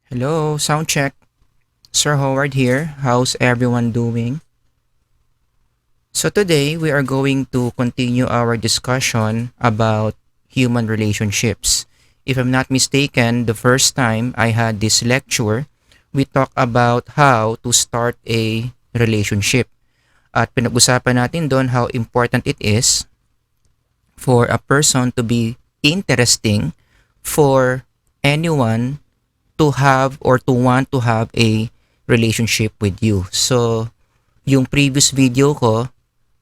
Hello, sound check. Sir Howard here. How's everyone doing? So today we are going to continue our discussion about human relationships. If I'm not mistaken, the first time I had this lecture, we talked about how to start a relationship. At pinag-usapan natin doon how important it is for a person to be interesting for anyone to have or to want to have a relationship with you. So, yung previous video ko,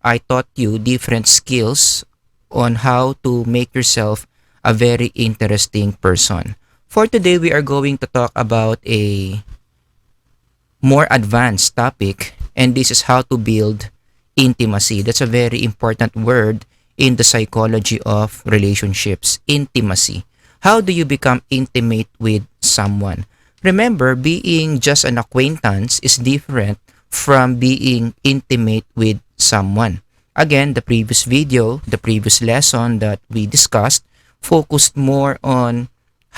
I taught you different skills on how to make yourself a very interesting person. For today, we are going to talk about a more advanced topic, and this is how to build intimacy. That's a very important word in the psychology of relationships. Intimacy. How do you become intimate with someone? Remember, being just an acquaintance is different from being intimate with someone. Again, the previous video, the previous lesson that we discussed focused more on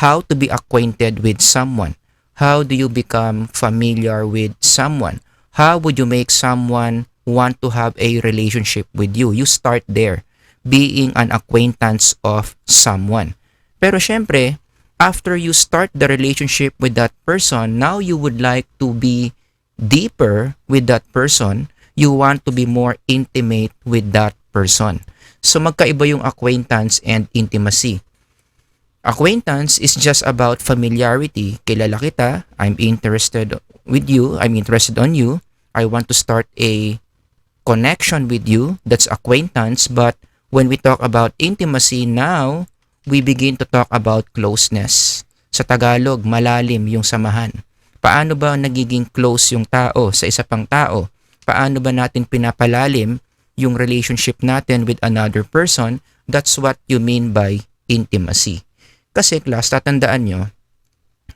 how to be acquainted with someone. How do you become familiar with someone? How would you make someone want to have a relationship with you? You start there, being an acquaintance of someone. Pero syempre, after you start the relationship with that person, now you would like to be deeper with that person. You want to be more intimate with that person. So magkaiba yung acquaintance and intimacy. Acquaintance is just about familiarity. Kilala kita, I'm interested with you, I'm interested on you. I want to start a connection with you. That's acquaintance. But when we talk about intimacy now, we begin to talk about closeness. Sa Tagalog, malalim yung samahan. Paano ba nagiging close yung tao sa isa pang tao? Paano ba natin pinapalalim yung relationship natin with another person? That's what you mean by intimacy. Kasi class, tatandaan nyo,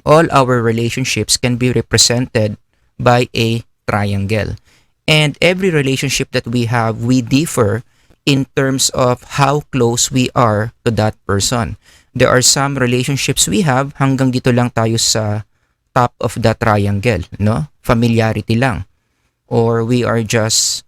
all our relationships can be represented by a triangle. And every relationship that we have, we differ in terms of how close we are to that person. There are some relationships we have, hanggang dito lang tayo sa top of the triangle, no? Familiarity lang. Or we are just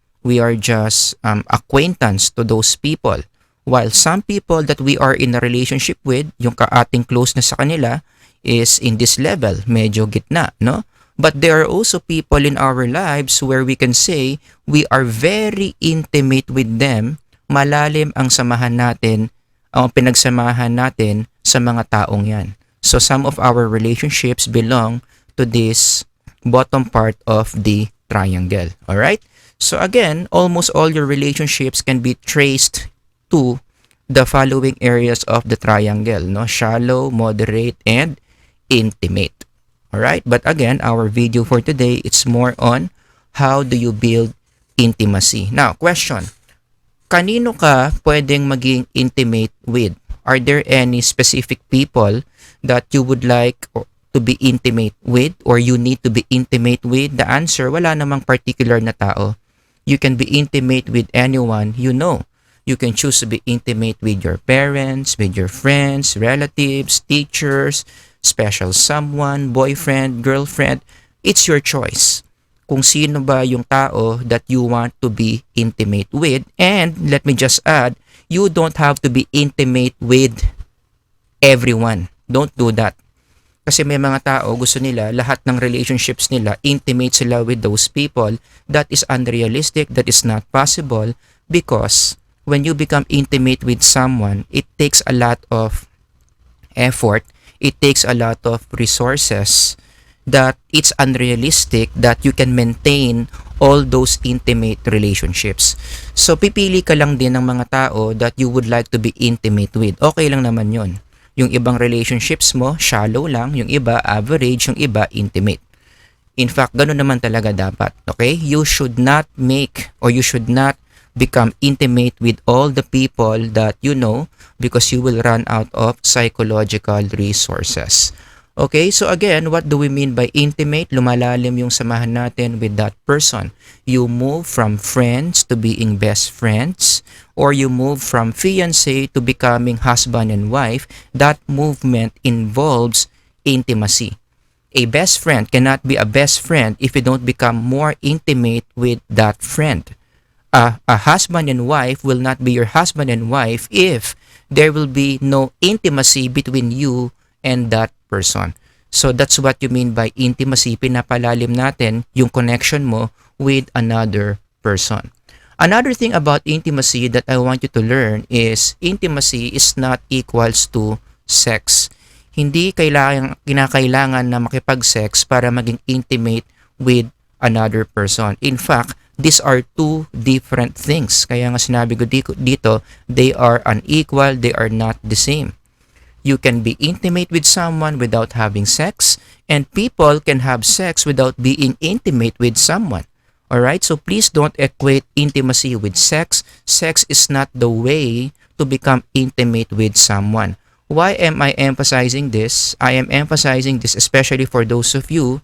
acquaintance to those people. While some people that we are in a relationship with, yung kaating closeness sa kanila is in this level, medyo gitna, no? But there are also people in our lives where we can say we are very intimate with them, malalim ang samahan natin, ang pinagsamahan natin sa mga taong yan. So some of our relationships belong to this bottom part of the triangle. Alright? So again, almost all your relationships can be traced to the following areas of the triangle, no? Shallow, moderate, and intimate. Alright? But again, our video for today, it's more on how do you build intimacy. Now, question. Kanino ka pwedeng maging intimate with? Are there any specific people that you would like to be intimate with or you need to be intimate with? The answer, wala namang particular na tao. You can be intimate with anyone you know. You can choose to be intimate with your parents, with your friends, relatives, teachers, special someone, boyfriend, girlfriend. It's your choice kung sino ba yung tao that you want to be intimate with. And let me just add, you don't have to be intimate with everyone. Don't do that. Kasi may mga tao gusto nila lahat ng relationships nila intimate sila with those people. That is unrealistic. That is not possible because when you become intimate with someone, it takes a lot of effort. It takes a lot of resources that it's unrealistic that you can maintain all those intimate relationships. So pipili ka lang din ng mga tao that you would like to be intimate with. Okay lang naman yon. Yung ibang relationships mo, shallow lang. Yung iba, average. Yung iba, intimate. In fact, ganun naman talaga dapat. Okay? You should not make or you should not become intimate with all the people that you know because you will run out of psychological resources. Okay, so again, what do we mean by intimate? Lumalalim yung samahan natin with that person. You move from friends to being best friends, or you move from fiancé to becoming husband and wife. That movement involves intimacy. A best friend cannot be a best friend if you don't become more intimate with that friend. A husband and wife will not be your husband and wife if there will be no intimacy between you and that person. So that's what you mean by intimacy. Pinapalalim natin yung connection mo with another person. Another thing about intimacy that I want you to learn is intimacy is not equals to sex. Hindi kinakailangan na makipag-sex para maging intimate with another person. In fact, these are two different things. Kaya nga sinabi ko dito, they are unequal, they are not the same. You can be intimate with someone without having sex, and people can have sex without being intimate with someone. Alright, so please don't equate intimacy with sex. Sex is not the way to become intimate with someone. Why am I emphasizing this? I am emphasizing this especially for those of you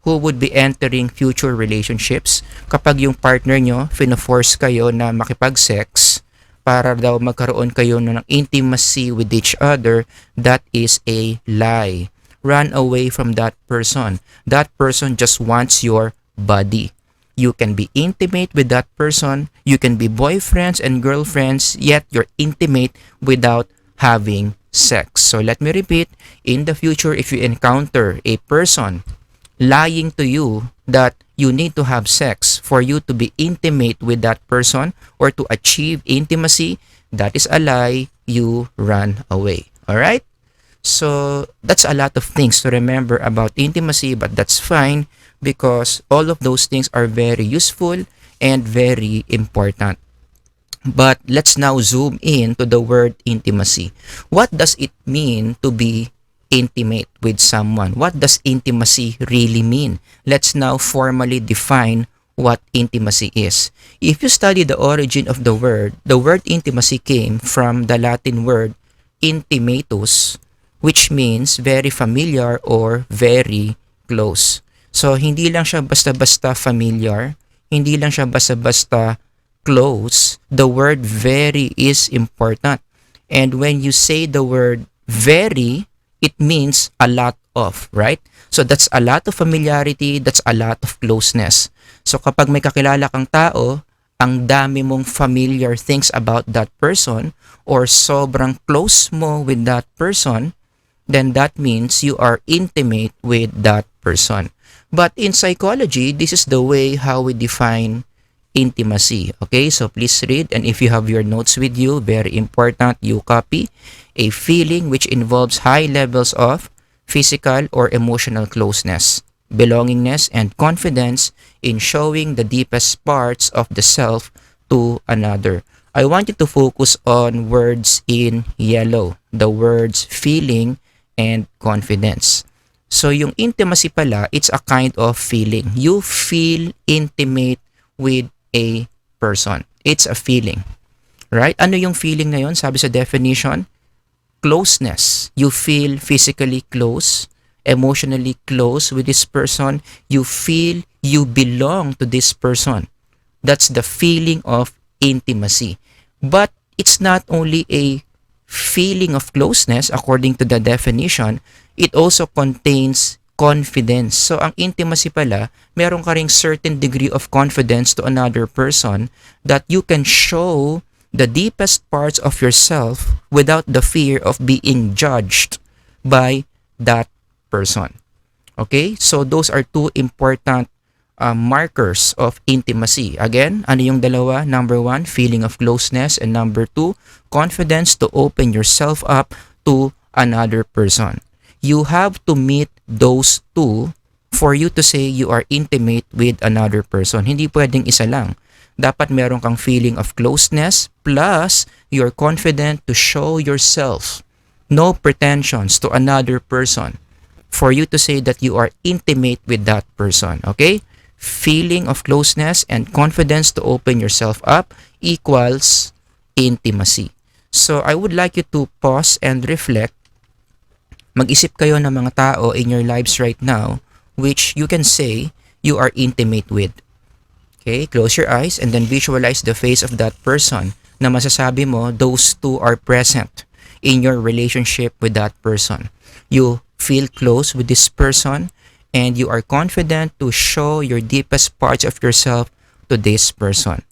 who would be entering future relationships. Kapag yung partner nyo, fino-force kayo na makipag-sex para daw magkaroon kayo ng intimacy with each other, that is a lie. Run away from that person. That person just wants your body. You can be intimate with that person. You can be boyfriends and girlfriends, yet you're intimate without having sex. So let me repeat, in the future, if you encounter a person lying to you that you need to have sex for you to be intimate with that person or to achieve intimacy, that is a lie. You run away. Alright? So that's a lot of things to remember about intimacy, but that's fine because all of those things are very useful and very important. But let's now zoom in to the word intimacy. What does it mean to be intimate with someone? What does intimacy really mean? Let's now formally define what intimacy is. If you study the origin of the word intimacy came from the Latin word intimatus, which means very familiar or very close. So, hindi lang siya basta-basta familiar, hindi lang siya basta-basta close. The word very is important. And when you say the word very, it means a lot of, right? So, that's a lot of familiarity, that's a lot of closeness. So, kapag may kakilala kang tao, ang dami mong familiar things about that person or sobrang close mo with that person, then that means you are intimate with that person. But in psychology, this is the way how we define intimacy. Okay, so please read, and if you have your notes with you, very important, you copy. A feeling which involves high levels of physical or emotional closeness, belongingness, and confidence in showing the deepest parts of the self to another. I want you to focus on words in yellow, the words feeling and confidence. So yung intimacy pala, it's a kind of feeling. You feel intimate with a person. It's a feeling. Right? Ano yung feeling na yun? Sabi sa definition, closeness. You feel physically close, emotionally close with this person. You feel you belong to this person. That's the feeling of intimacy. But it's not only a feeling of closeness according to the definition, it also contains confidence. So, ang intimacy pala, meron ka ring certain degree of confidence to another person that you can show the deepest parts of yourself without the fear of being judged by that person. Okay? So, those are two important markers of intimacy. Again, ano yung dalawa? Number one, feeling of closeness, and number two, confidence to open yourself up to another person. You have to meet those two for you to say you are intimate with another person. Hindi pwedeng isa lang. Dapat meron kang feeling of closeness plus you're confident to show yourself. No pretensions to another person for you to say that you are intimate with that person. Okay? Feeling of closeness and confidence to open yourself up equals intimacy. So I would like you to pause and reflect. Mag-isip kayo ng mga tao in your lives right now which you can say you are intimate with. Okay, close your eyes and then visualize the face of that person na masasabi mo those two are present in your relationship with that person. You feel close with this person and you are confident to show your deepest parts of yourself to this person.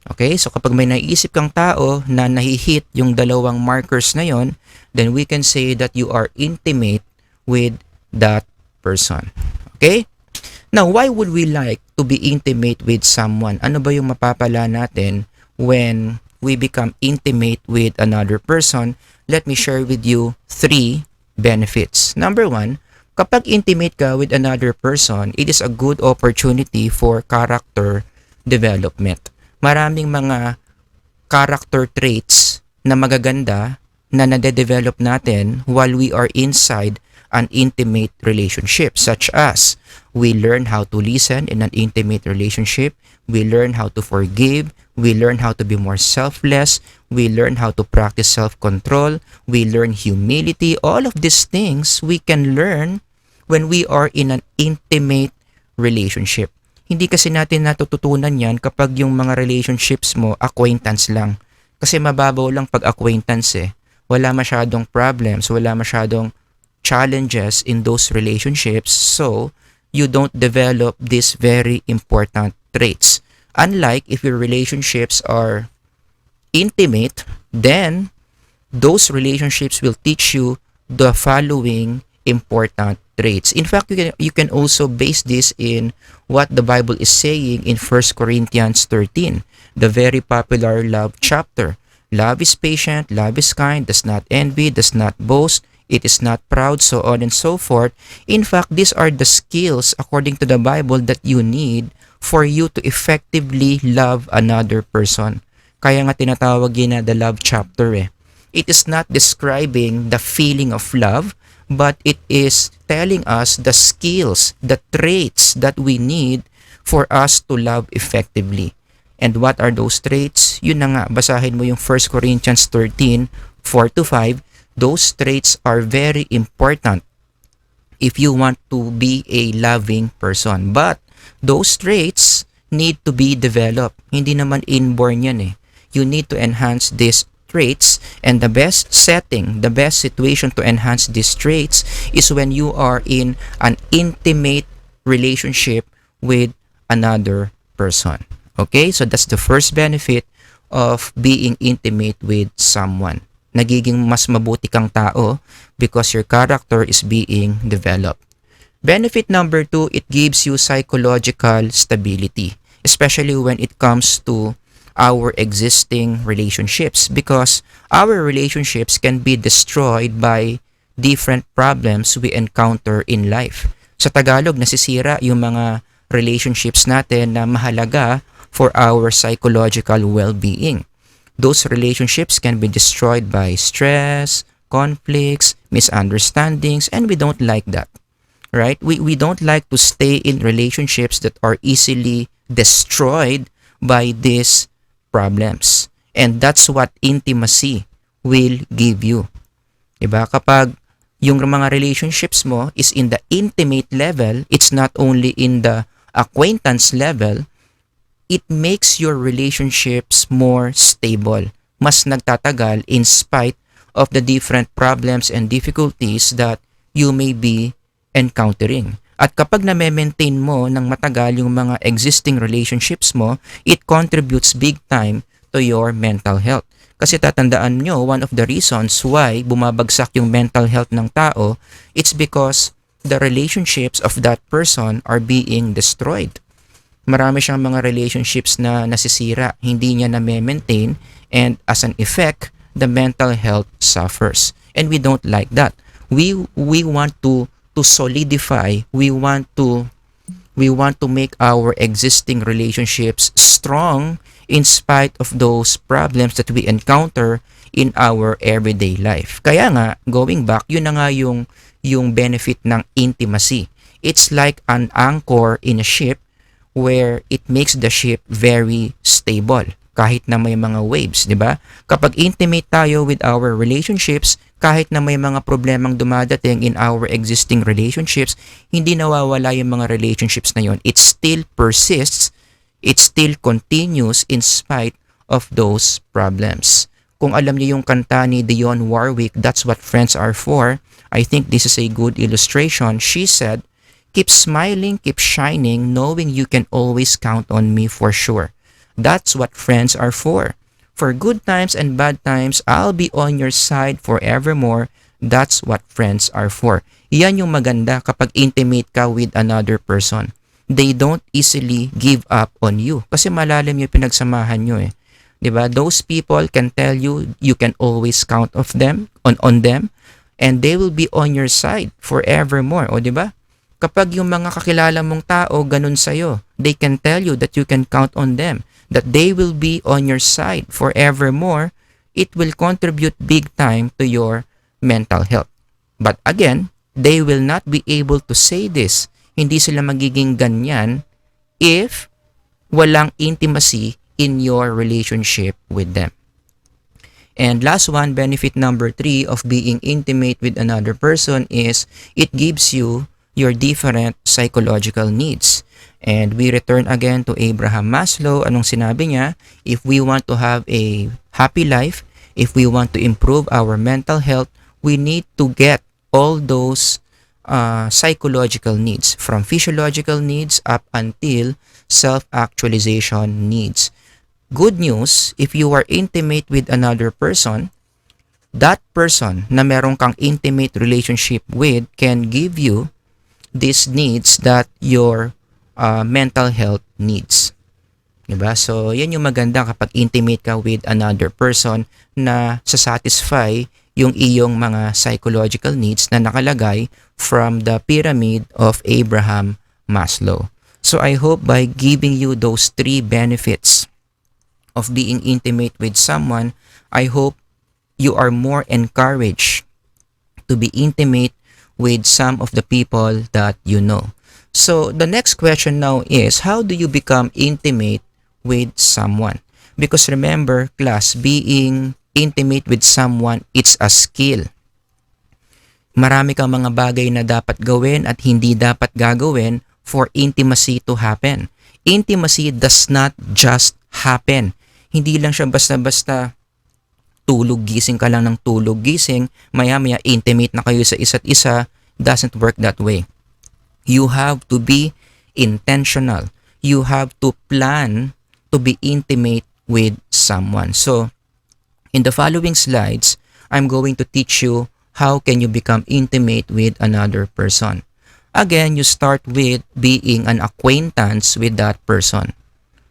Okay, so kapag may naisip kang tao na nahihit yung dalawang markers na yon, then we can say that you are intimate with that person. Okay? Now, why would we like to be intimate with someone? Ano ba yung mapapala natin when we become intimate with another person? Let me share with you 3 benefits. Number 1, kapag intimate ka with another person, it is a good opportunity for character development. Maraming mga character traits na magaganda na nade-develop natin while we are inside an intimate relationship, such as we learn how to listen in an intimate relationship, we learn how to forgive, we learn how to be more selfless, we learn how to practice self-control, we learn humility. All of these things we can learn when we are in an intimate relationship. Hindi kasi natin natututunan yan kapag yung mga relationships mo acquaintance lang. Kasi mababaw lang pag acquaintance eh. Wala masyadong problems, wala masyadong challenges in those relationships, so you don't develop these very important traits. Unlike if your relationships are intimate, then those relationships will teach you the following important traits. In fact, you can also base this in what the Bible is saying in 1 Corinthians 13, the very popular love chapter. Love is patient, love is kind, does not envy, does not boast, it is not proud, so on and so forth. In fact, these are the skills, according to the Bible, that you need for you to effectively love another person. Kaya nga tinatawag yun na the love chapter eh. It is not describing the feeling of love, but it is telling us the skills, the traits that we need for us to love effectively. And what are those traits? Yun na nga, basahin mo yung 1 Corinthians 13, 4-5. Those traits are very important if you want to be a loving person. But those traits need to be developed. Hindi naman inborn yan eh. You need to enhance these traits, and the best setting, the best situation to enhance these traits is when you are in an intimate relationship with another person. Okay, so that's the first benefit of being intimate with someone. Nagiging mas mabuti kang tao because your character is being developed. Benefit number 2, it gives you psychological stability, especially when it comes to our existing relationships, because our relationships can be destroyed by different problems we encounter in life. Sa Tagalog, nasisira yung mga relationships natin na mahalaga for our psychological well-being. Those relationships can be destroyed by stress, conflicts, misunderstandings, and we don't like that. Right? We don't like to stay in relationships that are easily destroyed by these problems. And that's what intimacy will give you. Diba? Kapag yung mga relationships mo is in the intimate level, it's not only in the acquaintance level, it makes your relationships more stable. Mas nagtatagal in spite of the different problems and difficulties that you may be encountering. At kapag na-maintain mo ng matagal yung mga existing relationships mo, it contributes big time to your mental health. Kasi tatandaan nyo, one of the reasons why bumabagsak yung mental health ng tao, it's because the relationships of that person are being destroyed. Marami siyang mga relationships na nasisira, hindi niya na-maintain, and as an effect, the mental health suffers. And we don't like that. We want to solidify, we want to make our existing relationships strong in spite of those problems that we encounter in our everyday life. Kaya nga, going back, yun na nga yung benefit ng intimacy. It's like an anchor in a ship where it makes the ship very stable kahit na may mga waves, di ba? Kapag intimate tayo with our relationships, kahit na may mga problemang dumadating in our existing relationships, hindi nawawala yung mga relationships na yon. It still persists, it still continues in spite of those problems. Kung alam niyo yung kanta ni Dionne Warwick, That's What Friends Are For, I think this is a good illustration. She said, Keep smiling, keep shining, knowing you can always count on me for sure. That's what friends are for. For good times and bad times, I'll be on your side forevermore. That's what friends are for. Yan yung maganda kapag intimate ka with another person. They don't easily give up on you kasi malalim yung pinagsamahan nyo eh. 'Di ba? Those people can tell you you can always count of them on them, and they will be on your side forevermore. O 'di ba? Kapag yung mga kakilala mong tao ganun sa'yo, they can tell you that you can count on them, that they will be on your side forevermore. It will contribute big time to your mental health. But again, they will not be able to say this. Hindi sila magiging ganyan if walang intimacy in your relationship with them. And last one, benefit number 3 of being intimate with another person is it gives you your different psychological needs. And we return again to Abraham Maslow. Anong sinabi niya? If we want to have a happy life, if we want to improve our mental health, we need to get all those psychological needs, from physiological needs up until self-actualization needs. Good news, if you are intimate with another person, that person na meron kang intimate relationship with can give you these needs that your mental health needs. Diba? So, yan yung maganda kapag intimate ka with another person na sasatisfy yung iyong mga psychological needs na nakalagay from the pyramid of Abraham Maslow. So, I hope by giving you those 3 benefits of being intimate with someone, I hope you are more encouraged to be intimate with some of the people that you know. So the next question now is, how do you become intimate with someone? Because remember, class, being intimate with someone, it's a skill. Marami kang mga bagay na dapat gawin at hindi dapat gagawin for intimacy to happen. Intimacy does not just happen. Hindi lang siya basta-basta tulog gising ka lang ng tulog gising, maya-maya intimate na kayo sa isa't isa. Doesn't work that way. You have to be intentional. You have to plan to be intimate with someone. So, in the following slides, I'm going to teach you how can you become intimate with another person. Again, you start with being an acquaintance with that person.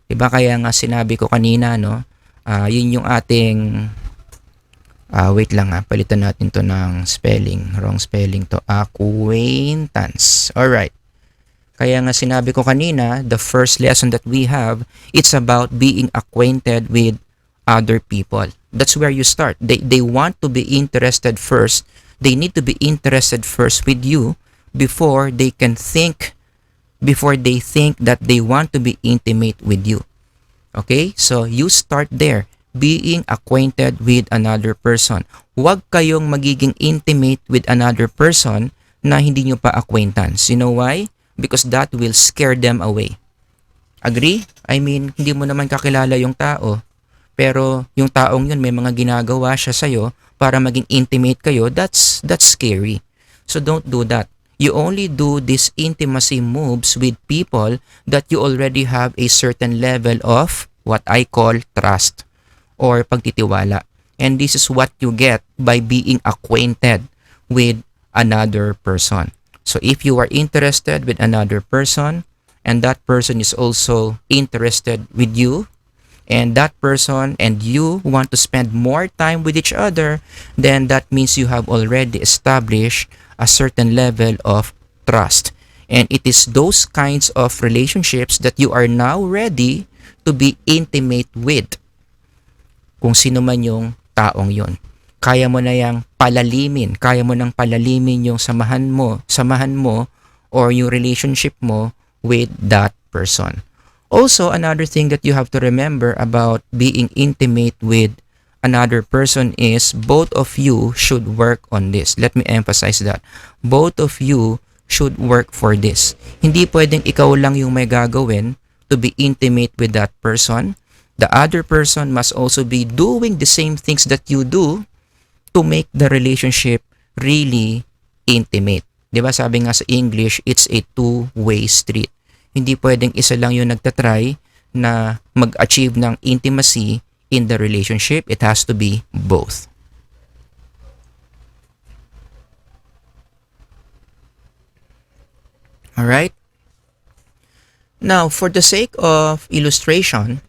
Diba kaya nga sinabi ko kanina, no? Yun yung ating wait lang palitan natin to ng spelling. Wrong spelling to. Acquaintance. Alright. Kaya nga sinabi ko kanina, the first lesson that we have, it's about being acquainted with other people. That's where you start. They want to be interested first. They need to be interested first with you before they think that they want to be intimate with you. Okay? So, you start there. Being acquainted with another person. Huwag kayong magiging intimate with another person na hindi nyo pa acquaintance. You know why? Because that will scare them away. Agree? I mean, hindi mo naman kakilala yung tao, pero yung taong yun may mga ginagawa siya sa'yo para maging intimate kayo, that's scary. So don't do that. You only do these intimacy moves with people that you already have a certain level of what I call trust or pagtitiwala. And this is what you get by being acquainted with another person. So if you are interested with another person and that person is also interested with you, and that person and you want to spend more time with each other, then that means you have already established a certain level of trust. And it is those kinds of relationships that you are now ready to be intimate with. Kung sino man yung taong yon. Kaya mo na yang palalimin, kaya mo nang palalimin yung samahan mo or yung relationship mo with that person. Also, another thing that you have to remember about being intimate with another person is both of you should work on this. Let me emphasize that. Both of you should work for this. Hindi pwedeng ikaw lang yung may gagawin to be intimate with that person. The other person must also be doing the same things that you do to make the relationship really intimate. 'Di ba sabi nga sa English, it's a two-way street. Hindi pwedeng isa lang yung nagtatry na mag-achieve ng intimacy in the relationship. It has to be both. Alright? Now, for the sake of illustration,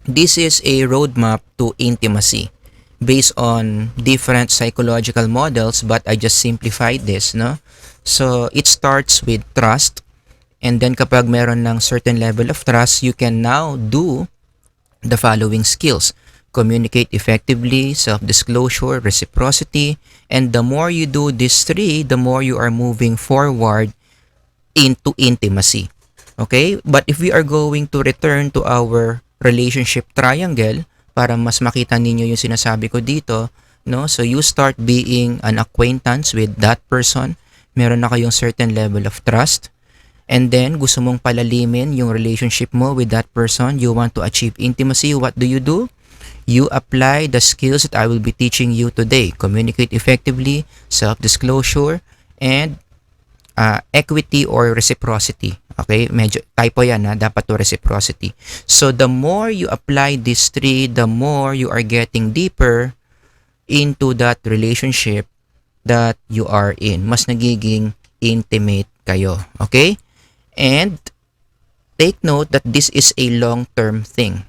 this is a roadmap to intimacy based on different psychological models, but I just simplified this, no? So, it starts with trust, and then kapag meron ng certain level of trust, you can now do the following skills: communicate effectively, self-disclosure, reciprocity, and the more you do these three, the more you are moving forward into intimacy. Okay? But if we are going to return to our relationship triangle, para mas makita ninyo yung sinasabi ko dito, no? So you start being an acquaintance with that person. Meron na kayong certain level of trust. And then, gusto mong palalimin yung relationship mo with that person. You want to achieve intimacy. What do? You apply the skills that I will be teaching you today. Communicate effectively, self-disclosure, and equity or reciprocity. Okay? Medyo typo yan ha. Dapat to reciprocity. So, the more you apply these three, the more you are getting deeper into that relationship that you are in. Mas nagiging intimate kayo. Okay? And take note that this is a long-term thing.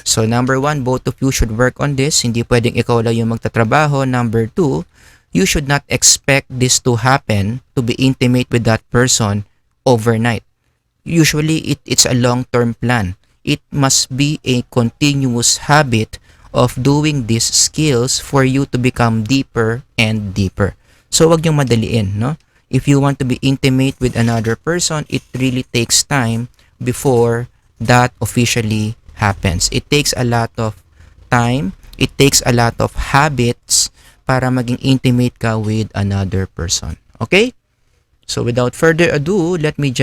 So, number one, both of you should work on this. Hindi pwedeng ikaw lang yung magtatrabaho. Number two, you should not expect this to happen, to be intimate with that person overnight. Usually, it's a long-term plan. It must be a continuous habit of doing these skills for you to become deeper and deeper. So, wag niyong madaliin, no? If you want to be intimate with another person, it really takes time before that officially happens. It takes a lot of time. It takes a lot of habits para maging intimate ka with another person. Okay? So without further ado, let me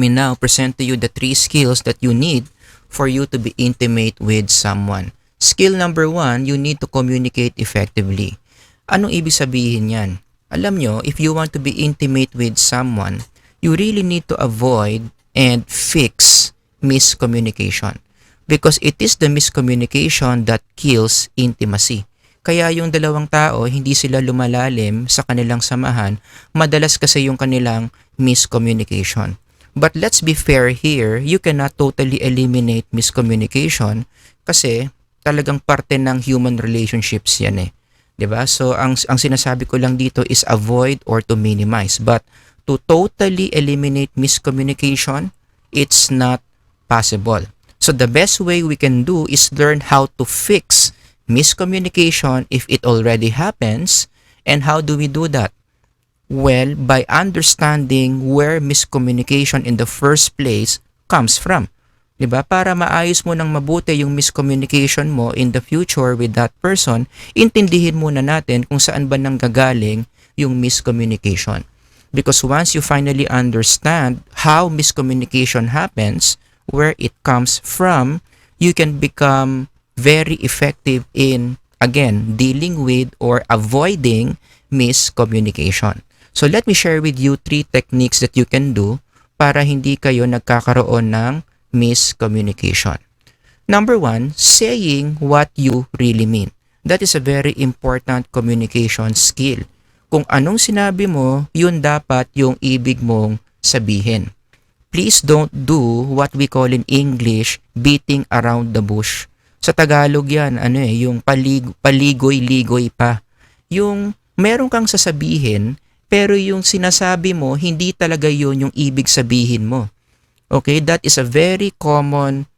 now present to you the three skills that you need for you to be intimate with someone. Skill number one, you need to communicate effectively. Anong ibig sabihin yan? Alam nyo, if you want to be intimate with someone, you really need to avoid and fix miscommunication. Because it is the miscommunication that kills intimacy. Kaya yung dalawang tao, hindi sila lumalalim sa kanilang samahan, madalas kasi yung kanilang miscommunication. But let's be fair here, you cannot totally eliminate miscommunication kasi talagang parte ng human relationships yan eh. 'Di ba? So ang sinasabi ko lang dito is avoid or to minimize. But to totally eliminate miscommunication, it's not possible. So the best way we can do is learn how to fix miscommunication if it already happens. And how do we do that? Well, by understanding where miscommunication in the first place comes from. 'Di ba? Para maayos mo ng mabuti yung miscommunication mo in the future with that person, intindihin muna natin kung saan ba nanggagaling yung miscommunication. Because once you finally understand how miscommunication happens, where it comes from, you can become very effective in, again, dealing with or avoiding miscommunication. So let me share with you three techniques that you can do para hindi kayo nagkakaroon ng miscommunication. Number one, saying what you really mean. That is a very important communication skill. Kung anong sinabi mo, yun dapat yung ibig mong sabihin. Please don't do what we call in English, beating around the bush. Sa Tagalog yan, yung paligoy-ligoy pa. Yung meron kang sasabihin, pero yung sinasabi mo, hindi talaga yun yung ibig sabihin mo. Okay, that is a very common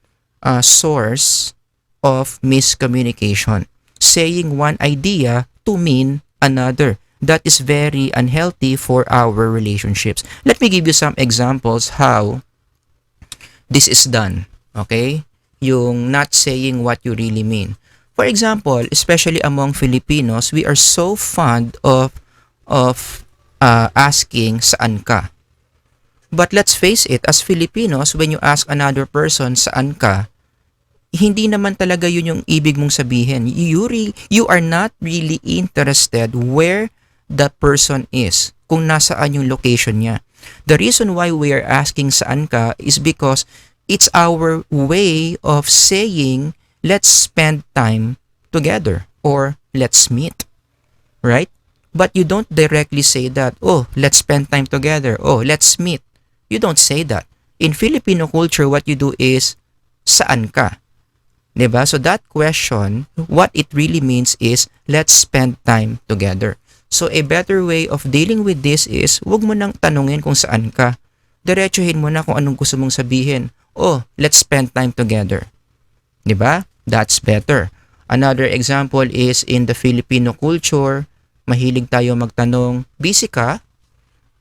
source of miscommunication. Saying one idea to mean another. That is very unhealthy for our relationships. Let me give you some examples how this is done. Okay, yung not saying what you really mean. For example, especially among Filipinos, we are so fond of asking saan ka. But let's face it, as Filipinos, when you ask another person saan ka, hindi naman talaga yun yung ibig mong sabihin. You are not really interested where the person is, kung nasaan yung location niya. The reason why we are asking saan ka is because it's our way of saying, let's spend time together or let's meet, right? But you don't directly say that, oh, let's spend time together, oh, let's meet. You don't say that. In Filipino culture, what you do is, saan ka? Diba? So that question, what it really means is, let's spend time together. So a better way of dealing with this is, wag mo nang tanungin kung saan ka. Diretsuhin mo na kung anong gusto mong sabihin. Oh, let's spend time together. Diba? That's better. Another example is in the Filipino culture, mahilig tayo magtanong, busy ka?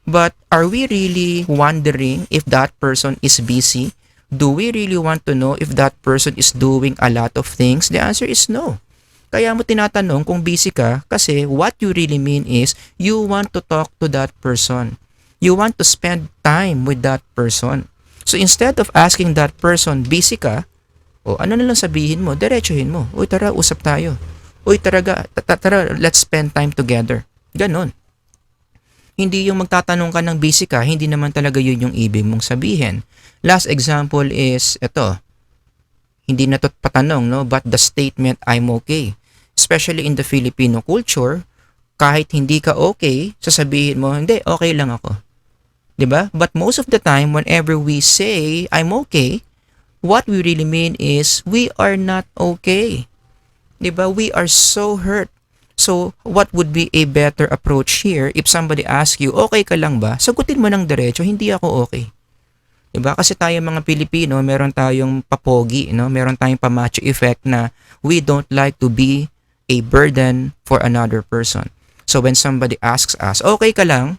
But are we really wondering if that person is busy? Do we really want to know if that person is doing a lot of things? The answer is no. Kaya mo tinatanong kung busy ka kasi what you really mean is you want to talk to that person. You want to spend time with that person. So instead of asking that person, busy ka? O ano na lang sabihin mo, diretsuhin mo. Uy, tara, usap tayo. Uy, tara, let's spend time together. Ganon. Hindi yung magtatanong ka ng busy ka, hindi naman talaga yun yung ibig mong sabihin. Last example is, ito. Hindi na to patanong, no? But the statement, I'm okay. Especially in the Filipino culture, kahit hindi ka okay, sasabihin mo, hindi, okay lang ako. 'Di ba? But most of the time, whenever we say, I'm okay, what we really mean is, we are not okay. 'Di ba? We are so hurt. So, what would be a better approach here if somebody asks you, okay ka lang ba? Sagutin mo ng diretso, hindi ako okay. 'Di ba? Kasi tayo mga Pilipino, meron tayong papogi, no? Meron tayong pamacho effect na we don't like to be a burden for another person. So when somebody asks us, okay ka lang?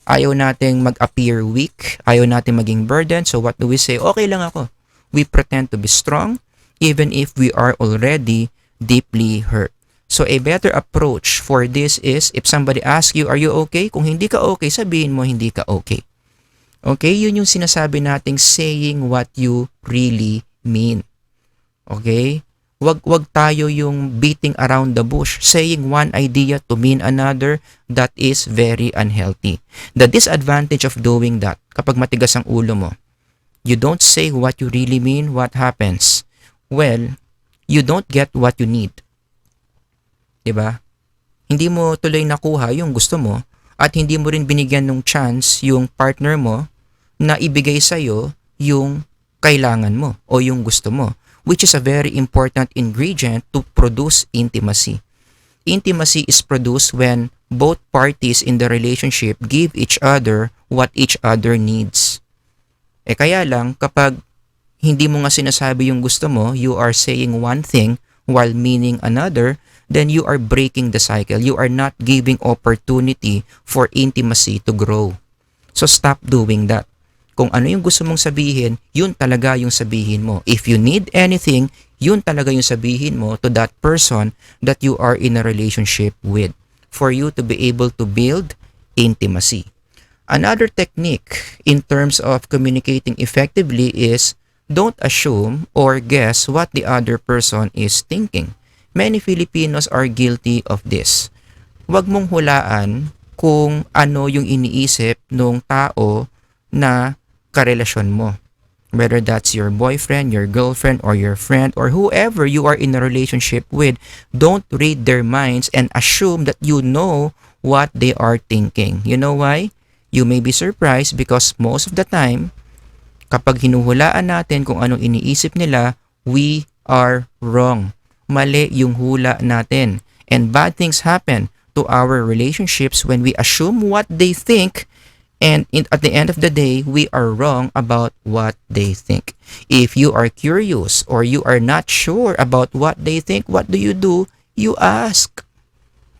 Ayaw nating mag-appear weak, ayaw nating maging burden. So what do we say? Okay lang ako. We pretend to be strong even if we are already deeply hurt. So a better approach for this is, if somebody asks you, are you okay? Kung hindi ka okay, sabihin mo hindi ka okay. Okay? Yun yung sinasabi nating saying what you really mean. Okay? Wag tayo yung beating around the bush, saying one idea to mean another. That is very unhealthy. The disadvantage of doing that, kapag matigas ang ulo mo, you don't say what you really mean, what happens? Well, you don't get what you need. Diba? Hindi mo tuloy nakuha yung gusto mo at hindi mo rin binigyan ng chance yung partner mo na ibigay sa'yo yung kailangan mo o yung gusto mo, which is a very important ingredient to produce intimacy. Intimacy is produced when both parties in the relationship give each other what each other needs. Kaya lang, kapag hindi mo nga sinasabi yung gusto mo, you are saying one thing while meaning another, then you are breaking the cycle. You are not giving opportunity for intimacy to grow. So stop doing that. Kung ano yung gusto mong sabihin, yun talaga yung sabihin mo. If you need anything, yun talaga yung sabihin mo to that person that you are in a relationship with for you to be able to build intimacy. Another technique in terms of communicating effectively is don't assume or guess what the other person is thinking. Many Filipinos are guilty of this. Huwag mong hulaan kung ano yung iniisip ng tao na karelasyon mo. Whether that's your boyfriend, your girlfriend, or your friend, or whoever you are in a relationship with, don't read their minds and assume that you know what they are thinking. You know why? You may be surprised because most of the time, kapag hinuhulaan natin kung anong iniisip nila, we are wrong. Mali yung hula natin. And bad things happen to our relationships when we assume what they think, and at the end of the day, we are wrong about what they think. If you are curious or you are not sure about what they think, what do? You ask.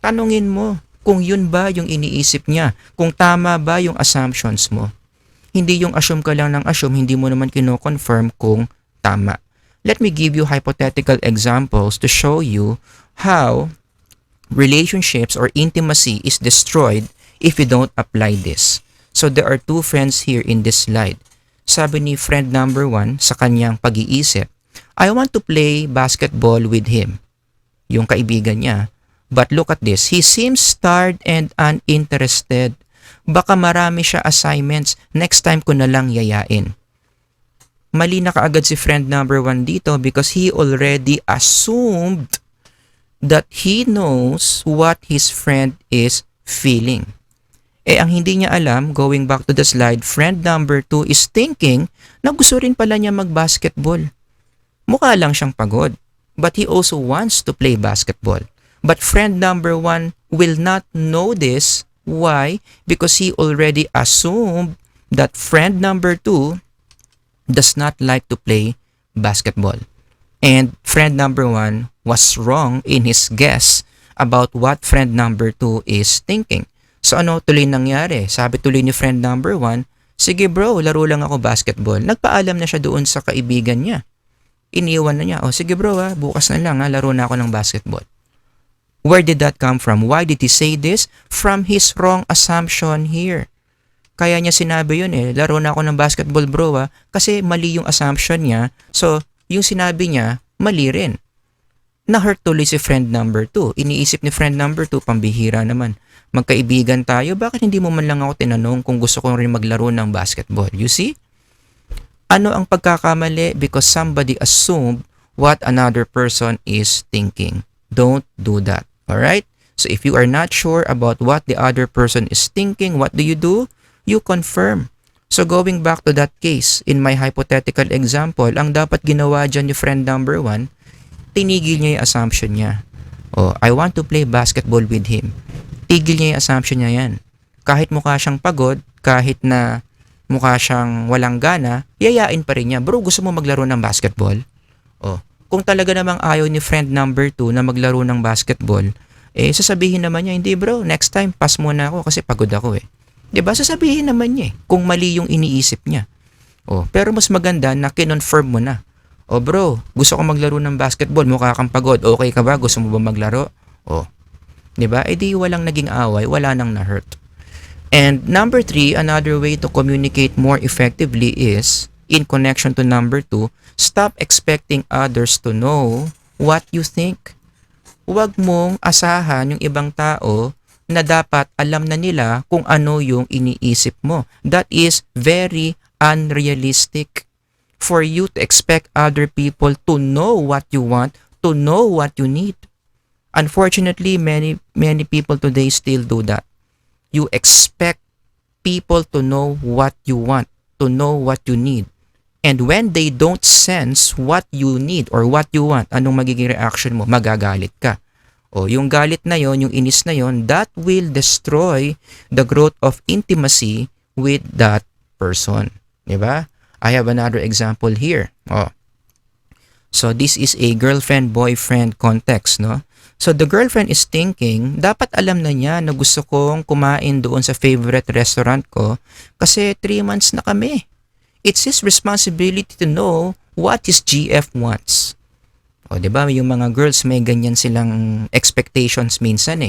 Tanungin mo kung yun ba yung iniisip niya, kung tama ba yung assumptions mo. Hindi yung assume ka lang ng assume, hindi mo naman kino-confirm kung tama. Let me give you hypothetical examples to show you how relationships or intimacy is destroyed if you don't apply this. So there are two friends here in this slide. Sabi ni friend number 1 sa kanyang pag-iisip, I want to play basketball with him. Yung kaibigan niya. But look at this. He seems tired and uninterested. Baka marami siya assignments. Next time ko na lang yayain. Mali na kaagad si friend number 1 dito because he already assumed that he knows what his friend is feeling. Ang hindi niya alam, going back to the slide, friend number 2 is thinking na gusto rin pala niya mag-basketball. Mukha lang siyang pagod, but he also wants to play basketball. But friend number 1 will not know this. Why? Because he already assumed that friend number 2 does not like to play basketball. And friend number 1 was wrong in his guess about what friend number 2 is thinking. So ano tuloy nangyari? Sabi tuloy ni friend number 1, sige bro, laro lang ako basketball. Nagpaalam na siya doon sa kaibigan niya. Iniwan na niya, sige bro bukas na lang laro na ako ng basketball. Where did that come from? Why did he say this? From his wrong assumption here. Kaya niya sinabi yun laro na ako ng basketball bro kasi mali yung assumption niya. So, yung sinabi niya, mali rin. Na-hurt tuloy si friend number 2. Iniisip ni friend number 2, pambihira naman. Magkaibigan tayo, bakit hindi mo man lang ako tinanong kung gusto ko rin maglaro ng basketball? You see? Ano ang pagkakamali? Because somebody assumed what another person is thinking. Don't do that. Alright? So if you are not sure about what the other person is thinking, what do? You confirm. So going back to that case, in my hypothetical example, ang dapat ginawa dyan ni friend number 1, tinigil niya yung assumption niya. I want to play basketball with him. Tigil niya yung assumption niya yan. Kahit mukha siyang pagod, kahit na mukha siyang walang gana, yayain pa rin niya. Bro, gusto mo maglaro ng basketball? Kung talaga namang ayaw ni friend number 2 na maglaro ng basketball, sasabihin naman niya, hindi bro, next time pass muna ako kasi pagod ako 'Di ba? Sasabihin naman niya kung mali yung iniisip niya. Pero mas maganda na kinonfirm mo na. Bro, gusto ko maglaro ng basketball, mukha kang pagod. Okay ka ba? Gusto mo ba maglaro? 'Di ba? Di walang naging away, wala nang na-hurt. And number 3, another way to communicate more effectively is, in connection to number 2, stop expecting others to know what you think. Huwag mong asahan yung ibang tao na dapat alam na nila kung ano yung iniisip mo. That is very unrealistic. For you to expect other people to know what you want, to know what you need. Unfortunately, many people today still do that. You expect people to know what you want, to know what you need. And when they don't sense what you need or what you want, anong magiging reaction mo? Magagalit ka. Yung galit na yon, yung inis na yon, that will destroy the growth of intimacy with that person. Diba? I have another example here. So this is a girlfriend-boyfriend context, no? So the girlfriend is thinking, dapat alam na niya na gusto kong kumain doon sa favorite restaurant ko kasi 3 months na kami. It's his responsibility to know what his GF wants. Diba? Yung mga girls may ganyan silang expectations minsan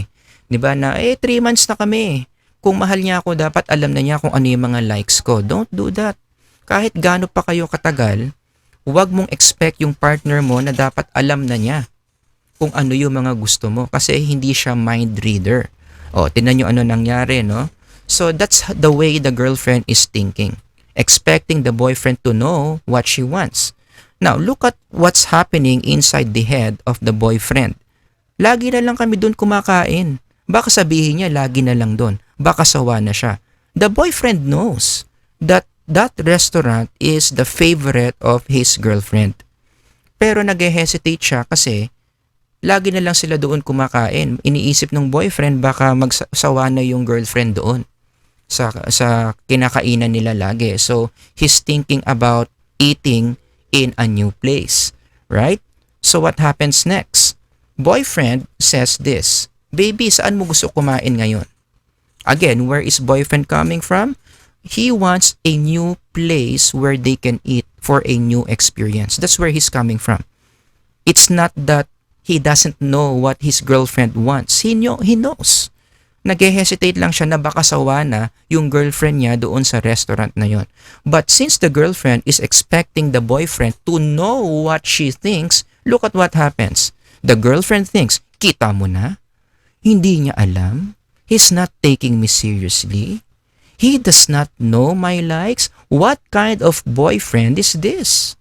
Diba na 3 months na kami. Kung mahal niya ako, dapat alam na niya kung ano yung mga likes ko. Don't do that. Kahit gaano pa kayo katagal, huwag mong expect yung partner mo na dapat alam na niya kung ano yung mga gusto mo kasi hindi siya mind reader. Tingnan nyo ano nangyari, no? So that's the way the girlfriend is thinking. Expecting the boyfriend to know what she wants. Now, look at what's happening inside the head of the boyfriend. Lagi na lang kami doon kumakain. Baka sabihin niya, lagi na lang doon. Baka sawa na siya. The boyfriend knows that that restaurant is the favorite of his girlfriend. Pero nag-hesitate siya kasi lagi na lang sila doon kumakain. Iniisip ng boyfriend baka magsawa na yung girlfriend doon sa kinakainan nila lagi. So, he's thinking about eating in a new place, right? So, what happens next? Boyfriend says this, baby, saan mo gusto kumain ngayon? Again, where is boyfriend coming from? He wants a new place where they can eat for a new experience. That's where he's coming from. It's not that he doesn't know what his girlfriend wants. He knows. Nag-hesitate lang siya na baka sawa na yung girlfriend niya doon sa restaurant na yon. But since the girlfriend is expecting the boyfriend to know what she thinks, look at what happens. The girlfriend thinks, kita mo na? Hindi niya alam? He's not taking me seriously? He does not know my likes? What kind of boyfriend is this?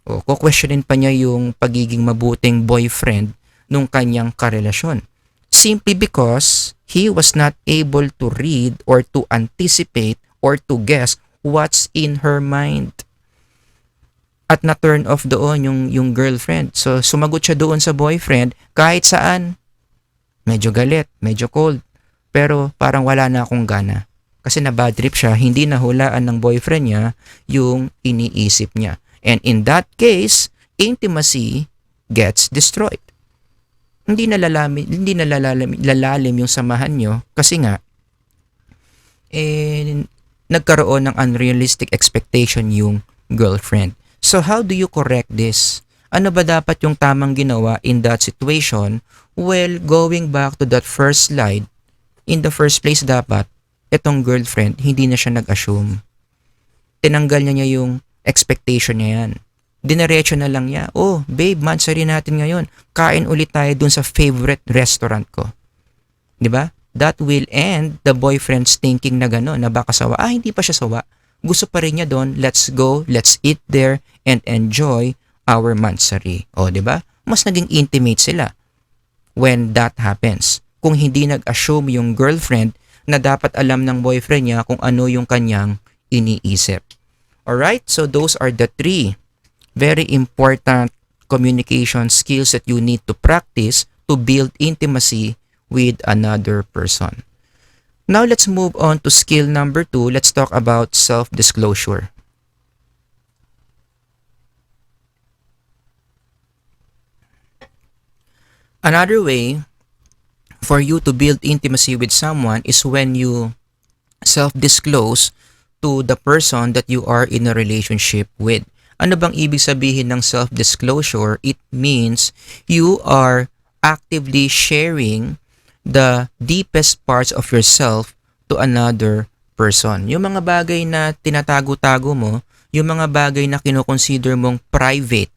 O, kukwestiyonin pa niya yung pagiging mabuting boyfriend nung kanyang karelasyon. Simply because he was not able to read or to anticipate or to guess what's in her mind. At na-turn off doon yung girlfriend. So, sumagot siya doon sa boyfriend kahit saan. Medyo galit, medyo cold. Pero parang wala na akong gana. Kasi na-bad trip siya, hindi nahulaan ng boyfriend niya yung iniisip niya. And in that case, intimacy gets destroyed. Hindi na lalalim yung samahan nyo kasi nga, nagkaroon ng unrealistic expectation yung girlfriend. So how do you correct this? Ano ba dapat yung tamang ginawa in that situation? Well, going back to that first slide, in the first place dapat, itong girlfriend, hindi na siya nag-assume. Tinanggal niya yung expectation niya yan. Dinerecho na lang niya, oh babe, mansari natin ngayon. Kain ulit tayo dun sa favorite restaurant ko. 'Di ba? That will end the boyfriend's thinking na gano'n, na baka sawa. Hindi pa siya sawa. Gusto pa rin niya doon, let's go, let's eat there, and enjoy our mansari. O, 'di ba? Mas naging intimate sila when that happens. Kung hindi nag-assume yung girlfriend na dapat alam ng boyfriend niya kung ano yung kanyang iniisip. Alright, so those are the 3 very important communication skills that you need to practice to build intimacy with another person. Now let's move on to skill number 2. Let's talk about self-disclosure. Another way for you to build intimacy with someone is when you self-disclose to the person that you are in a relationship with. Ano bang ibig sabihin ng self-disclosure? It means you are actively sharing the deepest parts of yourself to another person. Yung mga bagay na tinatago-tago mo, yung mga bagay na kinoconsider mong private,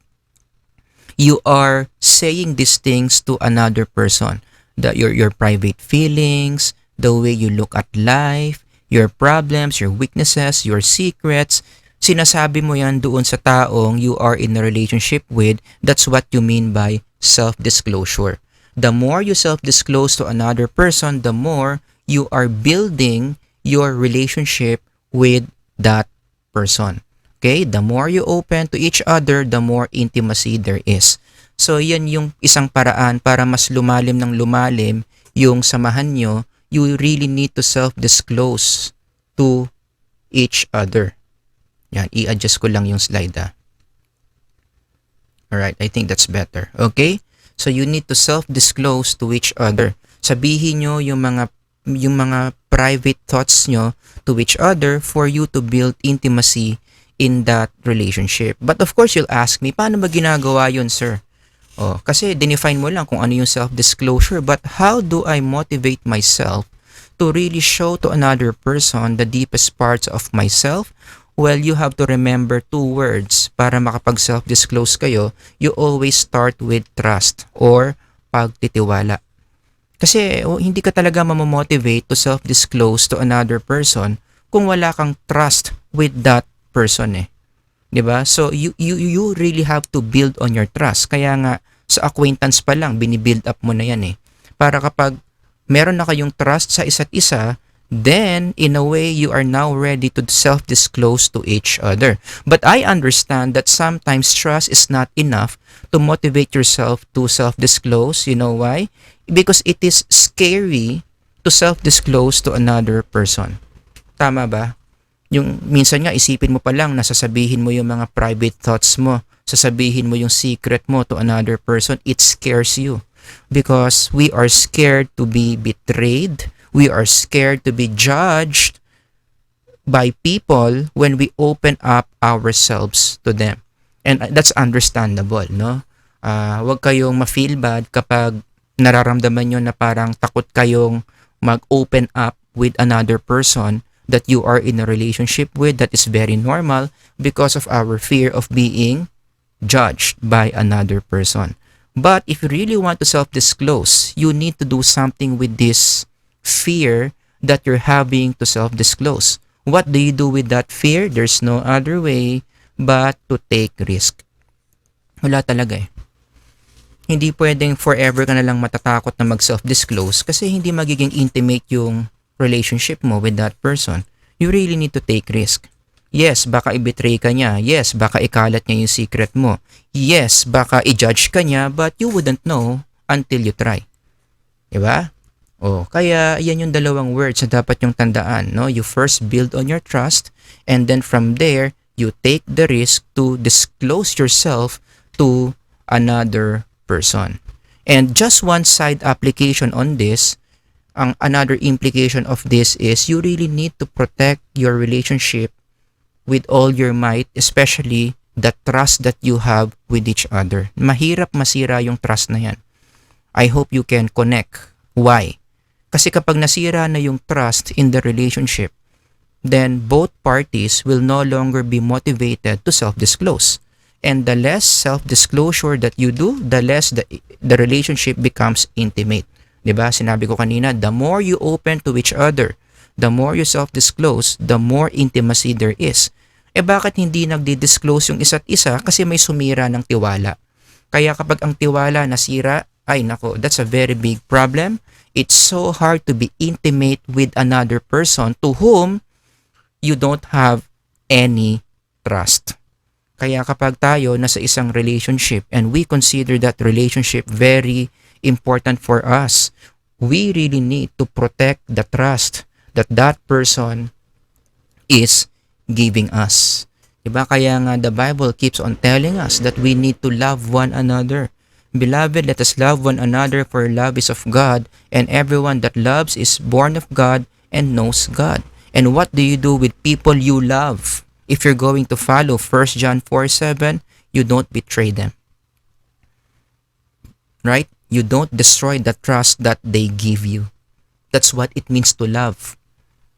you are saying these things to another person. Your private feelings, the way you look at life, your problems, your weaknesses, your secrets, sinasabi mo yan doon sa taong you are in a relationship with. That's what you mean by self-disclosure. The more you self-disclose to another person, the more you are building your relationship with that person. Okay? The more you open to each other, the more intimacy there is. So, yan yung isang paraan para mas lumalim ng lumalim yung samahan nyo. You really need to self-disclose to each other. Yan, i-adjust ko lang yung slide. Alright, I think that's better. Okay? So, you need to self-disclose to each other. Sabihin nyo yung mga private thoughts nyo to each other for you to build intimacy in that relationship. But of course, you'll ask me, paano ba ginagawa yun, sir? Kasi dinefine mo lang kung ano yung self-disclosure, but how do I motivate myself to really show to another person the deepest parts of myself? Well, you have to remember 2 words para makapag-self-disclose kayo. You always start with trust or pagtitiwala. Kasi hindi ka talaga mamomotivate to self-disclose to another person kung wala kang trust with that person eh. 'Di ba? So you really have to build on your trust. Kaya nga sa acquaintance pa lang binibuild up mo na 'yan eh. Para kapag meron na kayong trust sa isa't isa, then in a way you are now ready to self-disclose to each other. But I understand that sometimes trust is not enough to motivate yourself to self-disclose. You know why? Because it is scary to self-disclose to another person. Tama ba? Yung minsan nga isipin mo pa lang na sasabihin mo yung mga private thoughts mo, sasabihin mo yung secret mo to another person, it scares you. Because we are scared to be betrayed, we are scared to be judged by people when we open up ourselves to them. And that's understandable, no? Huwag kayong ma-feel bad kapag nararamdaman nyo na parang takot kayong mag-open up with another person that you are in a relationship with. That is very normal because of our fear of being judged by another person. But if you really want to self-disclose, you need to do something with this fear that you're having to self-disclose. What do you do with that fear? There's no other way but to take risk. Wala talaga eh. Hindi pwedeng forever ka na lang matatakot na mag-self-disclose kasi hindi magiging intimate yung relationship mo with that person. You really need to take risk. Yes, baka i-betray ka niya. Yes, baka ikalat niya yung secret mo. Yes, baka i-judge ka niya but you wouldn't know until you try. Diba? Kaya yan yung dalawang words na dapat yung tandaan. No? You first build on your trust and then from there, you take the risk to disclose yourself to another person. And just one side application on this, another implication of this is you really need to protect your relationship with all your might, especially the trust that you have with each other. Mahirap masira yung trust na yan. I hope you can connect. Why? Kasi kapag nasira na yung trust in the relationship, then both parties will no longer be motivated to self-disclose. And the less self-disclosure that you do, the less the relationship becomes intimate. Diba? Sinabi ko kanina, the more you open to each other, the more you self-disclose, the more intimacy there is. Bakit hindi nagdi-disclose yung isa't isa? Kasi may sumira ng tiwala. Kaya kapag ang tiwala nasira, ay nako, that's a very big problem. It's so hard to be intimate with another person to whom you don't have any trust. Kaya kapag tayo nasa isang relationship and we consider that relationship very important for us, we really need to protect the trust that that person is giving us. Diba? Kaya nga the Bible keeps on telling us that we need to love one another. Beloved, let us love one another, for love is of God, and everyone that loves is born of God and knows God. And what do you do with people you love? If you're going to follow 1 John 4:7, you don't betray them. Right? You don't destroy the trust that they give you. That's what it means to love.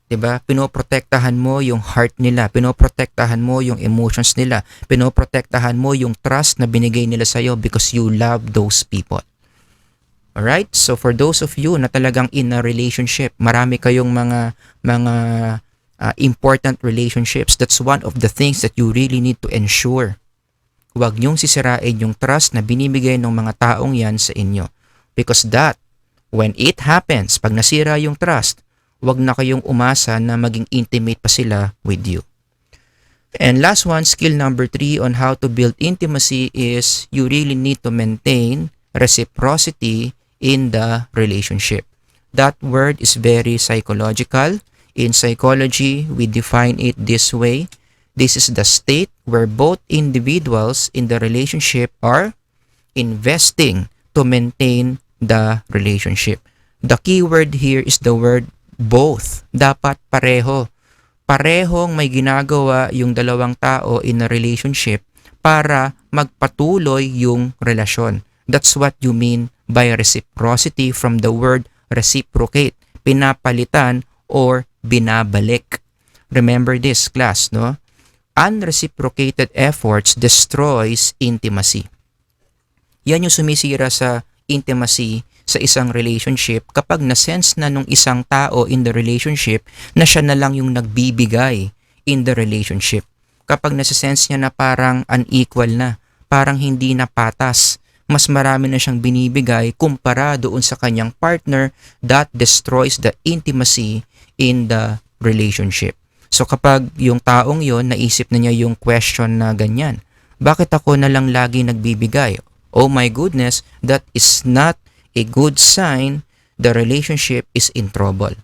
Diba? Pinoprotektahan mo yung heart nila, pinoprotektahan mo yung emotions nila, pinoprotektahan mo yung trust na binigay nila sa'yo because you love those people. Alright? So for those of you na talagang in a relationship, marami kayong mga important relationships, that's one of the things that you really need to ensure. Huwag niyong sisirain yung trust na binibigay ng mga taong yan sa inyo. Because that, when it happens, pag nasira yung trust, huwag na kayong umasa na maging intimate pa sila with you. And last one, skill number 3 on how to build intimacy is you really need to maintain reciprocity in the relationship. That word is very psychological. In psychology, we define it this way. This is the state where both individuals in the relationship are investing to maintain the relationship. The key word here is the word both. Dapat pareho. Parehong may ginagawa yung dalawang tao in a relationship para magpatuloy yung relasyon. That's what you mean by reciprocity from the word reciprocate. Pinapalitan or binabalik. Remember this, class, no? Unreciprocated efforts destroys intimacy. Yan yung sumisira sa intimacy sa isang relationship kapag na-sense na nung isang tao in the relationship na siya na lang yung nagbibigay in the relationship. Kapag nasa-sense niya na parang unequal na, parang hindi na patas, mas marami na siyang binibigay kumpara doon sa kanyang partner, that destroys the intimacy in the relationship. So kapag yung taong yon naisip na niya yung question na ganyan, bakit ako na lang lagi nagbibigay? Oh my goodness, that is not a good sign. The relationship is in trouble.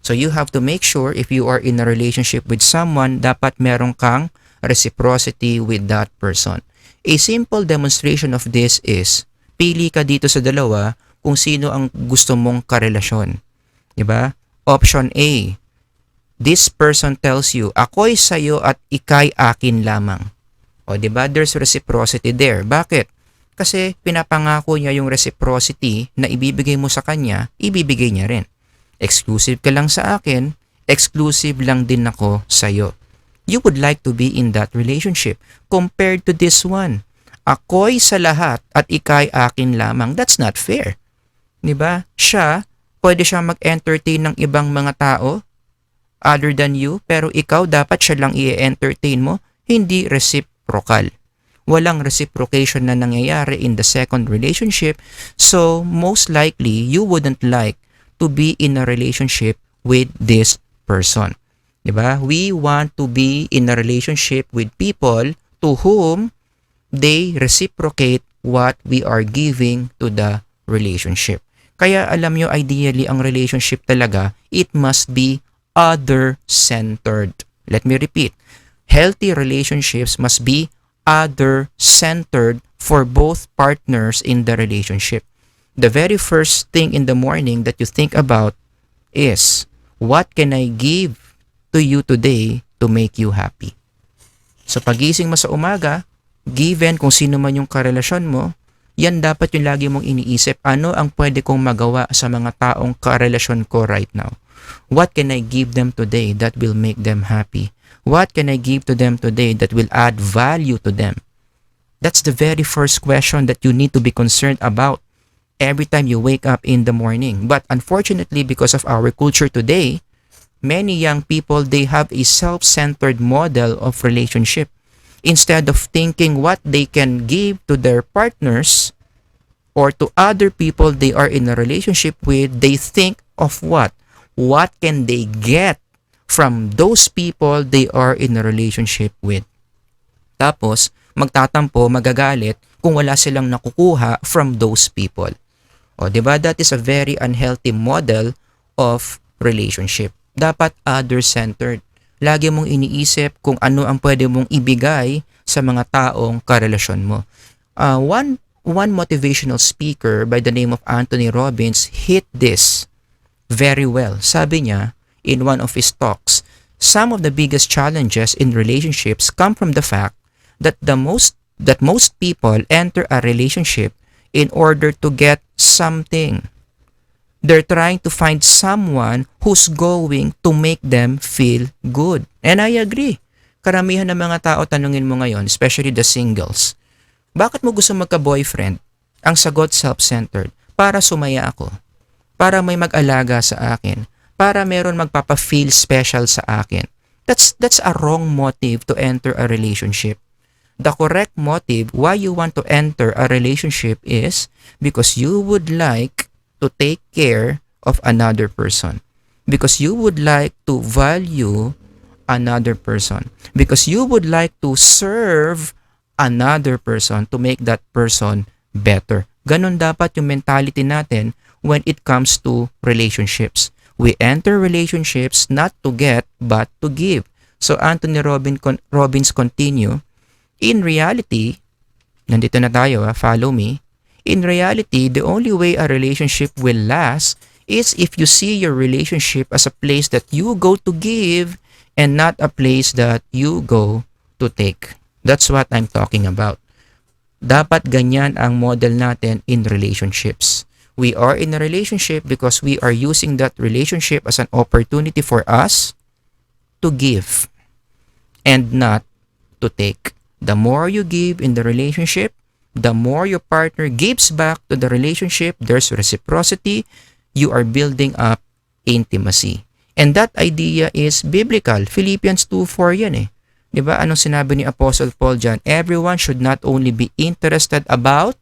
So you have to make sure if you are in a relationship with someone, dapat meron kang reciprocity with that person. A simple demonstration of this is, pili ka dito sa dalawa kung sino ang gusto mong karelasyon. Diba? Option A, this person tells you, ako'y sa'yo at ika'y akin lamang. O diba? There's reciprocity there. Bakit? Kasi pinapangako niya yung reciprocity na ibibigay mo sa kanya, ibibigay niya rin. Exclusive ka lang sa akin, exclusive lang din ako sa'yo. You would like to be in that relationship compared to this one. ako'y sa lahat at ika'y akin lamang. That's not fair. 'Di ba? Pwede siyang mag-entertain ng ibang mga tao other than you, pero ikaw dapat siya lang i-entertain mo, hindi reciprocal. Walang reciprocation na nangyayari in the second relationship, so most likely you wouldn't like to be in a relationship with this person. Diba? We want to be in a relationship with people to whom they reciprocate what we are giving to the relationship. Kaya alam nyo, ideally, ang relationship talaga, it must be other-centered. Let me repeat. Healthy relationships must be other-centered for both partners in the relationship. The very first thing in the morning that you think about is, what can I give to you today to make you happy? So pagising mo sa umaga, given kung sino man yung karelasyon mo, yan dapat yung lagi mong iniisip, ano ang pwede kong magawa sa mga taong karelasyon ko right now? What can I give them today that will make them happy? What can I give to them today that will add value to them? That's the very first question that you need to be concerned about every time you wake up in the morning. But unfortunately, because of our culture today, many young people, they have a self-centered model of relationship. Instead of thinking what they can give to their partners or to other people they are in a relationship with, they think of what? What can they get from those people they are in a relationship with? Tapos, magtatampo, magagalit kung wala silang nakukuha from those people. O, diba? That is a very unhealthy model of relationship. Dapat other-centered. Lagi mong iniisip kung ano ang pwede mong ibigay sa mga taong karelasyon mo. One motivational speaker by the name of Anthony Robbins hit this very well. Sabi niya, in one of his talks, some of the biggest challenges in relationships come from the fact that most people enter a relationship in order to get something. They're trying to find someone who's going to make them feel good. And I agree. Karamihan ng mga tao, tanungin mo ngayon, especially the singles, bakit mo gusto magka-boyfriend? Ang sagot, self-centered. Para sumaya ako. Para may mag-alaga sa akin. Para meron magpapa-feel special sa akin. That's a wrong motive to enter a relationship. The correct motive why you want to enter a relationship is because you would like to take care of another person. Because you would like to value another person. Because you would like to serve another person to make that person better. Ganon dapat yung mentality natin when it comes to relationships. We enter relationships not to get but to give. So Anthony Robbins continue, in reality, nandito na tayo, follow me. In reality, the only way a relationship will last is if you see your relationship as a place that you go to give and not a place that you go to take. That's what I'm talking about. Dapat ganyan ang model natin in relationships. We are in a relationship because we are using that relationship as an opportunity for us to give and not to take. The more you give in the relationship, the more your partner gives back to the relationship. There's reciprocity. You are building up intimacy. And that idea is biblical. Philippians 2:4 yan eh. Diba? Anong sinabi ni Apostle Paul dyan? Everyone should not only be interested about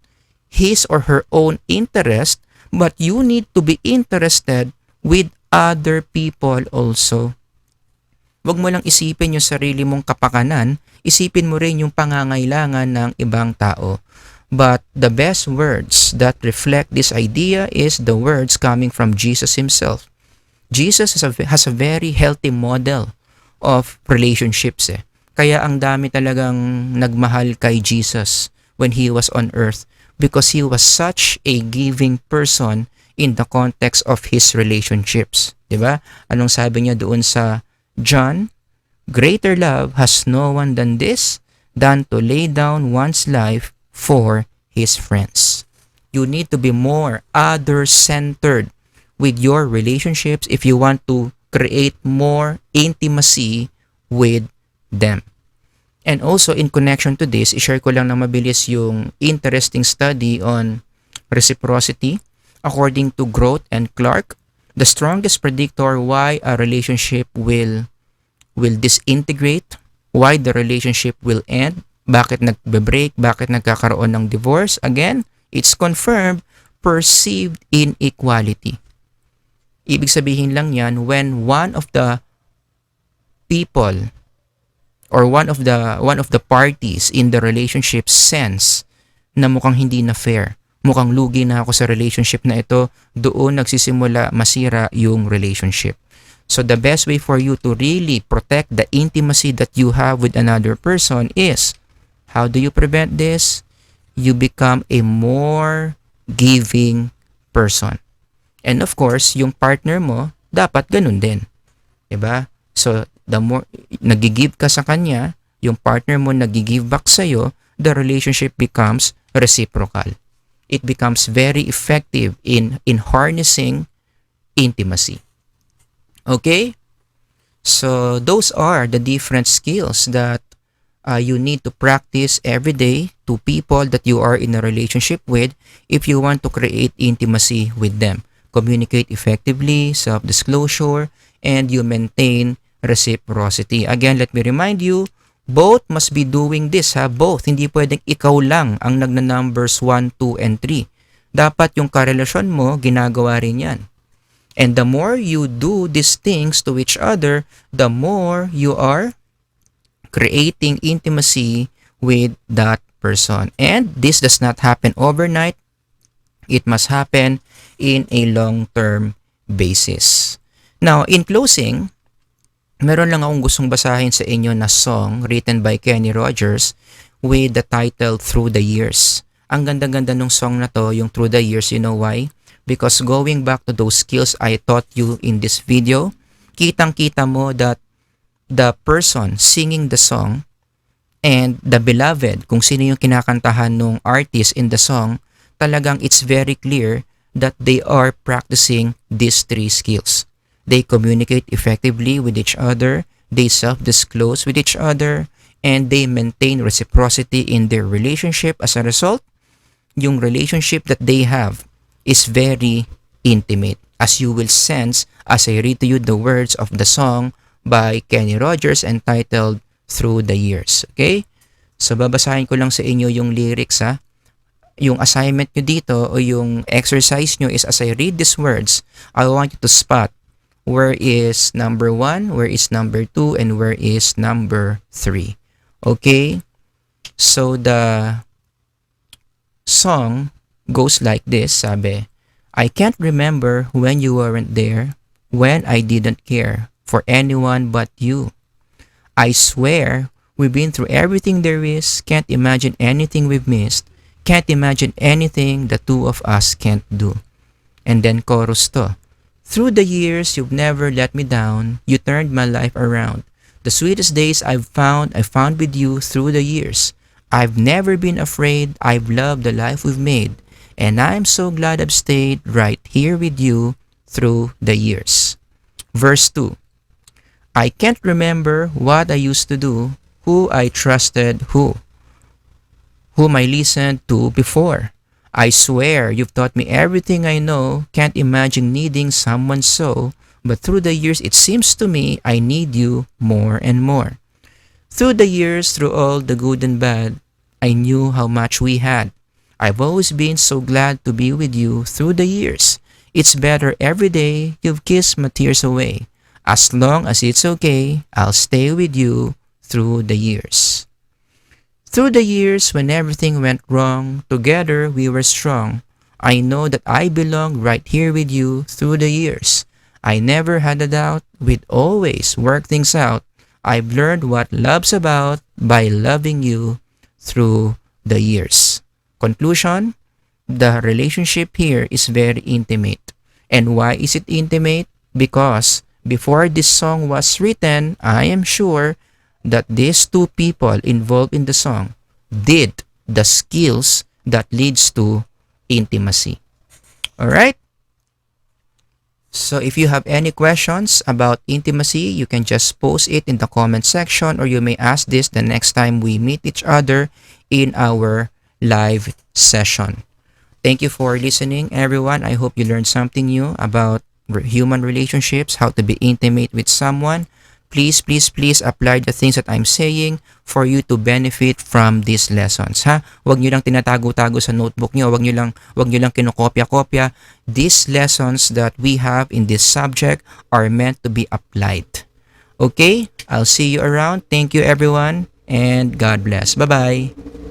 his or her own interest, but you need to be interested with other people also. Huwag mo lang isipin yung sarili mong kapakanan, isipin mo rin yung pangangailangan ng ibang tao. But the best words that reflect this idea is the words coming from Jesus himself. Jesus has a very healthy model of relationships eh. Kaya ang dami talagang nagmahal kay Jesus when he was on earth because he was such a giving person in the context of his relationships. Diba? Anong sabi niya doon sa John? Greater love has no one than this, than to lay down one's life for his friends. You need to be more other-centered with your relationships if you want to create more intimacy with them. And also in connection to this, i-share ko lang na mabilis yung interesting study on reciprocity. According to Groth and Clark, the strongest predictor why a relationship will disintegrate, why the relationship will end, bakit nagbe-break, bakit nagkakaroon ng divorce. Again, it's confirmed perceived inequality. Ibig sabihin lang yan when one of the people or one of the parties in the relationship sense na mukhang hindi na fair, mukhang lugi na ako sa relationship na ito, doon nagsisimula masira yung relationship. So the best way for you to really protect the intimacy that you have with another person is, how do you prevent this? You become a more giving person. And of course, yung partner mo, dapat ganun din. Diba? So, the more nagigive ka sa kanya, yung partner mo nagigive back sa'yo, the relationship becomes reciprocal. It becomes very effective in harnessing intimacy. Okay? So, those are the different skills that you need to practice every day to people that you are in a relationship with if you want to create intimacy with them. Communicate effectively, self-disclosure, and you maintain reciprocity. Again, let me remind you, both must be doing this ha, both. Hindi pwedeng ikaw lang ang nagna-numbers 1, 2, and 3. Dapat yung karelasyon mo, ginagawa rin yan. And the more you do these things to each other, the more you are creating intimacy with that person. And this does not happen overnight. It must happen in a long-term basis. Now, in closing, meron lang akong gustong basahin sa inyo na song written by Kenny Rogers with the title Through the Years. Ang ganda-ganda nung song na to, yung Through the Years. You know why? Because going back to those skills I taught you in this video, kitang-kita mo that the person singing the song and the beloved, kung sino yung kinakantahan nung artist in the song, talagang it's very clear that they are practicing these three skills. They communicate effectively with each other, they self-disclose with each other, and they maintain reciprocity in their relationship. As a result, yung relationship that they have is very intimate. As you will sense as I read to you the words of the song by Kenny Rogers entitled Through the Years. Okay? So babasahin ko lang sa inyo yung lyrics ha. Yung assignment nyo dito o yung exercise nyo is as I read these words, I want you to spot where is number 1, where is number 2, and where is number 3. Okay? So the song goes like this, sabi, I can't remember when you weren't there, when I didn't care for anyone but you. I swear we've been through everything there is, can't imagine anything we've missed, can't imagine anything the two of us can't do. And then chorus to, through the years you've never let me down, you turned my life around. The sweetest days I found with you through the years. I've never been afraid, I've loved the life we've made. And I'm so glad I've stayed right here with you through the years. Verse 2. I can't remember what I used to do, who I trusted, whom I listened to before. I swear you've taught me everything I know, can't imagine needing someone so, but through the years it seems to me I need you more and more. Through the years, through all the good and bad, I knew how much we had. I've always been so glad to be with you through the years. It's better every day, you've kissed my tears away. As long as it's okay, I'll stay with you through the years. Through the years when everything went wrong, together we were strong. I know that I belong right here with you through the years. I never had a doubt, we'd always work things out. I've learned what love's about by loving you through the years. Conclusion, the relationship here is very intimate. And why is it intimate? Because before this song was written, I am sure that these two people involved in the song did the skills that leads to intimacy. Alright? So if you have any questions about intimacy, you can just post it in the comment section, or you may ask this the next time we meet each other in our live session. Thank you for listening, everyone. I hope you learned something new about human relationships, how to be intimate with someone. Please, please, please apply the things that I'm saying for you to benefit from these lessons. Ha? Huwag nyo lang tinatago-tago sa notebook nyo. Huwag nyo lang kinokopya-kopya. These lessons that we have in this subject are meant to be applied. Okay? I'll see you around. Thank you, everyone, and God bless. Bye-bye.